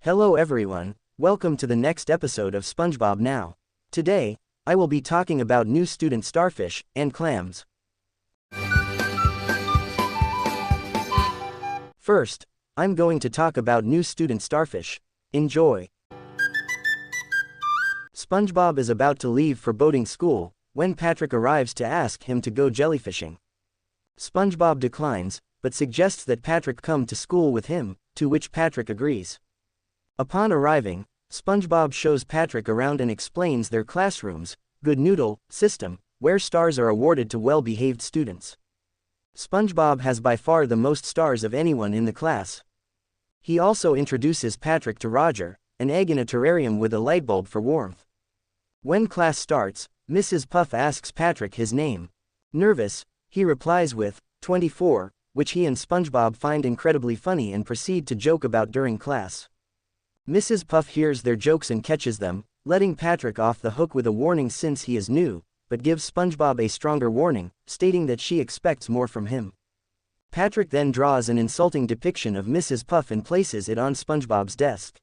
Hello everyone, welcome to the next episode of SpongeBob Now. Today, I will be talking about new student Starfish and Clams. First, I'm going to talk about new student Starfish. Enjoy. SpongeBob is about to leave for boating school, when Patrick arrives to ask him to go jellyfishing. SpongeBob declines, but suggests that Patrick come to school with him, to which Patrick agrees. Upon arriving, SpongeBob shows Patrick around and explains their classroom's good noodle system, where stars are awarded to well-behaved students. SpongeBob has by far the most stars of anyone in the class. He also introduces Patrick to Roger, an egg in a terrarium with a light bulb for warmth. When class starts, Mrs. Puff asks Patrick his name. Nervous, he replies with 24, which he and SpongeBob find incredibly funny and proceed to joke about during class. Mrs. Puff hears their jokes and catches them, letting Patrick off the hook with a warning since he is new, but gives SpongeBob a stronger warning, stating that she expects more from him. Patrick then draws an insulting depiction of Mrs. Puff and places it on SpongeBob's desk.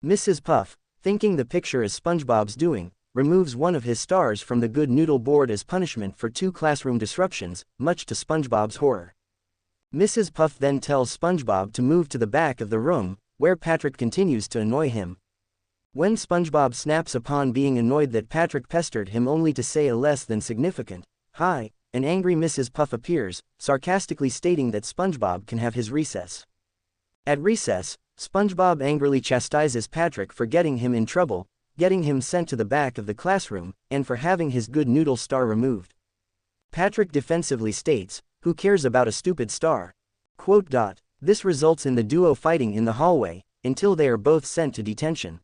Mrs. Puff, thinking the picture is SpongeBob's doing, removes one of his stars from the good noodle board as punishment for 2 classroom disruptions, much to SpongeBob's horror. Mrs. Puff then tells SpongeBob to move to the back of the room, where Patrick continues to annoy him. When SpongeBob snaps upon being annoyed that Patrick pestered him only to say a less than significant hi, an angry Mrs. Puff appears, sarcastically stating that SpongeBob can have his recess. At recess, SpongeBob angrily chastises Patrick for getting him in trouble, getting him sent to the back of the classroom, and for having his good noodle star removed. Patrick defensively states, "Who cares about a stupid star?" This results in the duo fighting in the hallway, until they are both sent to detention.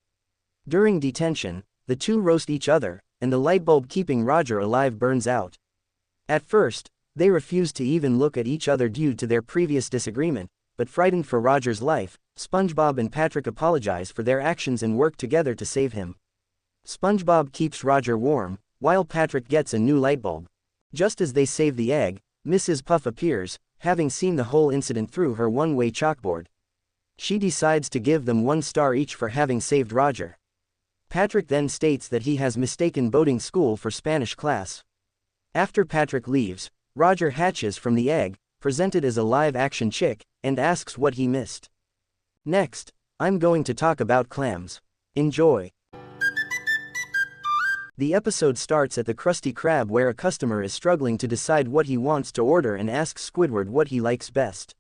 During detention, the two roast each other, and the light bulb keeping Roger alive burns out. At first, they refuse to even look at each other due to their previous disagreement, but frightened for Roger's life, SpongeBob and Patrick apologize for their actions and work together to save him. SpongeBob keeps Roger warm, while Patrick gets a new light bulb. Just as they save the egg, Mrs. Puff appears, having seen the whole incident through her one-way chalkboard. She decides to give them 1 star each for having saved Roger. Patrick then states that he has mistaken boating school for Spanish class. After Patrick leaves, Roger hatches from the egg, presented as a live-action chick, and asks what he missed. Next, I'm going to talk about Clams. Enjoy. The episode starts at the Krusty Krab where a customer is struggling to decide what he wants to order and asks Squidward what he likes best.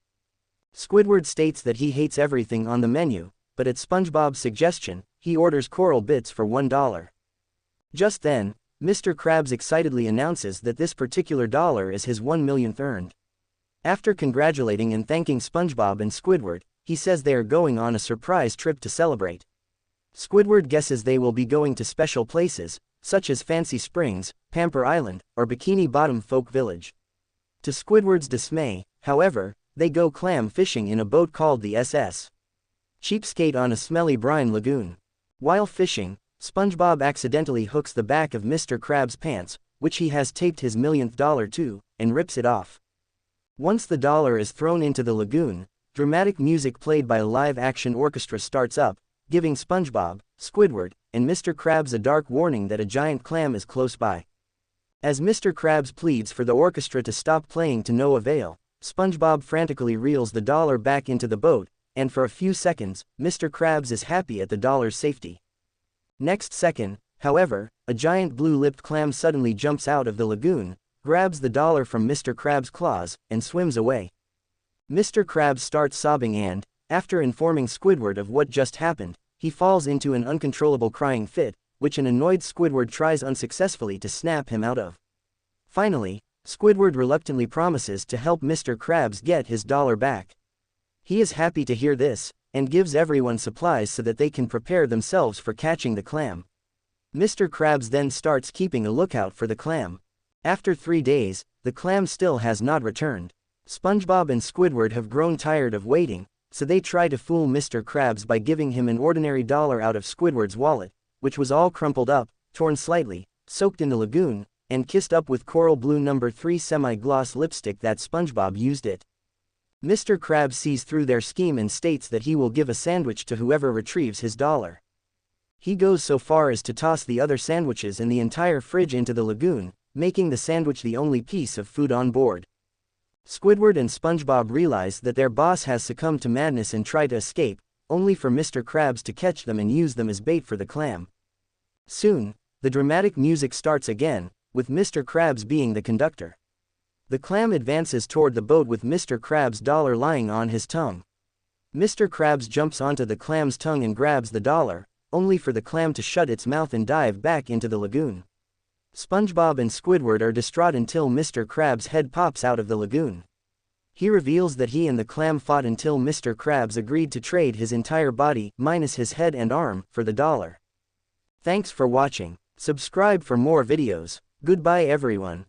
Squidward states that he hates everything on the menu, but at SpongeBob's suggestion, he orders coral bits for $1. Just then, Mr. Krabs excitedly announces that this particular dollar is his 1 millionth earned. After congratulating and thanking SpongeBob and Squidward, he says they are going on a surprise trip to celebrate. Squidward guesses they will be going to special places, such as Fancy Springs, Pamper Island, or Bikini Bottom Folk Village. To Squidward's dismay, however, they go clam fishing in a boat called the SS Cheapskate on a smelly brine lagoon. While fishing, SpongeBob accidentally hooks the back of Mr. Krabs' pants, which he has taped his millionth dollar to, and rips it off. Once the dollar is thrown into the lagoon, dramatic music played by a live-action orchestra starts up, giving SpongeBob, Squidward, and Mr. Krabs a dark warning that a giant clam is close by. As Mr. Krabs pleads for the orchestra to stop playing to no avail, SpongeBob frantically reels the dollar back into the boat, and for a few seconds, Mr. Krabs is happy at the dollar's safety. Next second, however, a giant blue-lipped clam suddenly jumps out of the lagoon, grabs the dollar from Mr. Krabs' claws, and swims away. Mr. Krabs starts sobbing and, after informing Squidward of what just happened, he falls into an uncontrollable crying fit, which an annoyed Squidward tries unsuccessfully to snap him out of. Finally, Squidward reluctantly promises to help Mr. Krabs get his dollar back. He is happy to hear this, and gives everyone supplies so that they can prepare themselves for catching the clam. Mr. Krabs then starts keeping a lookout for the clam. After 3 days, the clam still has not returned. SpongeBob and Squidward have grown tired of waiting, so they try to fool Mr. Krabs by giving him an ordinary dollar out of Squidward's wallet, which was all crumpled up, torn slightly, soaked in the lagoon, and kissed up with coral blue No. 3 semi-gloss lipstick that SpongeBob used it. Mr. Krabs sees through their scheme and states that he will give a sandwich to whoever retrieves his dollar. He goes so far as to toss the other sandwiches and the entire fridge into the lagoon, making the sandwich the only piece of food on board. Squidward and SpongeBob realize that their boss has succumbed to madness and try to escape, only for Mr. Krabs to catch them and use them as bait for the clam. Soon, the dramatic music starts again, with Mr. Krabs being the conductor. The clam advances toward the boat with Mr. Krabs' dollar lying on his tongue. Mr. Krabs jumps onto the clam's tongue and grabs the dollar, only for the clam to shut its mouth and dive back into the lagoon. SpongeBob and Squidward are distraught until Mr. Krabs' head pops out of the lagoon. He reveals that he and the clam fought until Mr. Krabs agreed to trade his entire body, minus his head and arm, for the dollar. Thanks for watching. Subscribe for more videos. Goodbye everyone.